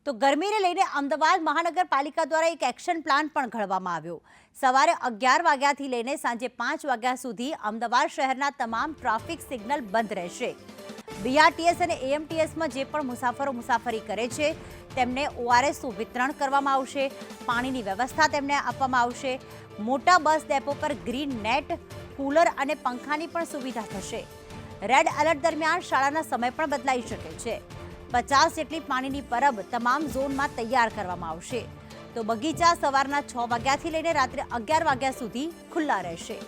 તો ગરમીને લઈને અમદાવાદ મહાનગરપાલિકા દ્વારા એક એક્શન પ્લાન પણ ઘડવામાં આવ્યો। સવારે 11 વાગ્યાથી લઈને સાંજે 5 વાગ્યા સુધી અમદાવાદ શહેરના તમામ ટ્રાફિક સિગ્નલ બંધ રહેશે। બીઆરટીએસ અને એએમટીએસમાં જે પણ મુસાફરો મુસાફરી કરે છે તેમને ઓઆરએસનું વિતરણ કરવામાં આવશે। પાણીની વ્યવસ્થા તેમને આપવામાં આવશે। મોટા બસ ડેપો પર ગ્રીન નેટ, કુલર અને પંખાની પણ સુવિધા થશે। રેડ એલર્ટ દરમિયાન શાળાના સમય પણ બદલાઈ શકે છે। 50 જેટલી પાણીની પરબ તમામ ઝોનમાં તૈયાર કરવામાં આવશે। તો બગીચા સવારના 6 વાગ્યાથી લઈને રાત્રે 11 વાગ્યા સુધી ખુલ્લા રહેશે।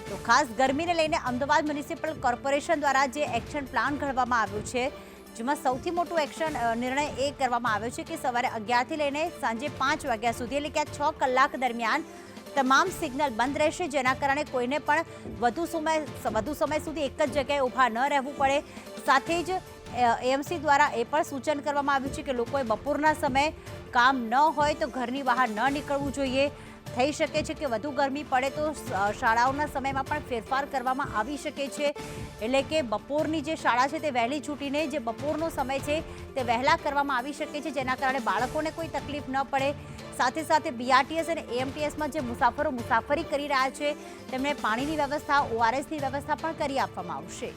તો ખાસ ગરમીને લઈને અમદાવાદ મ્યુનિસિપલ કોર્પોરેશન દ્વારા જે એક્શન પ્લાન ઘડવામાં આવ્યું છે, જેમાં સૌથી મોટું એક્શન નિર્ણય એ કરવામાં આવ્યો છે કે સવારે 11થી લઈને સાંજે 5 વાગ્યા સુધી એટલે કે 6 કલાક દરમિયાન તમામ સિગ્નલ બંધ રહેશે, જેના કારણે કોઈને પણ વધુ સમય સુધી એક જ જગ્યાએ ઊભા ન રહેવું પડે। સાથે જ એએમસી દ્વારા એ પણ સૂચન કરવામાં આવ્યું છે કે લોકોએ બપોરના સમયે કામ ન હોય તો ઘરની બહાર ન નીકળવું જોઈએ। થઈ શકે છે કે વધુ ગરમી પડે તો શાળાઓના સમયમાં પણ ફેરફાર કરવામાં આવી શકે છે, એટલે કે બપોરની જે શાળા છે તે વહેલી છૂટીને જે બપોરનો સમય છે તે વહેલા કરવામાં આવી શકે છે, જેના કારણે બાળકોને કોઈ તકલીફ ન પડે। સાથે સાથે બીઆરટીએસ અને એએમટીએસમાં જે મુસાફરો મુસાફરી કરી રહ્યા છે તેમને પાણીની વ્યવસ્થા, ઓઆરએસની વ્યવસ્થા પણ કરી આપવામાં આવશે।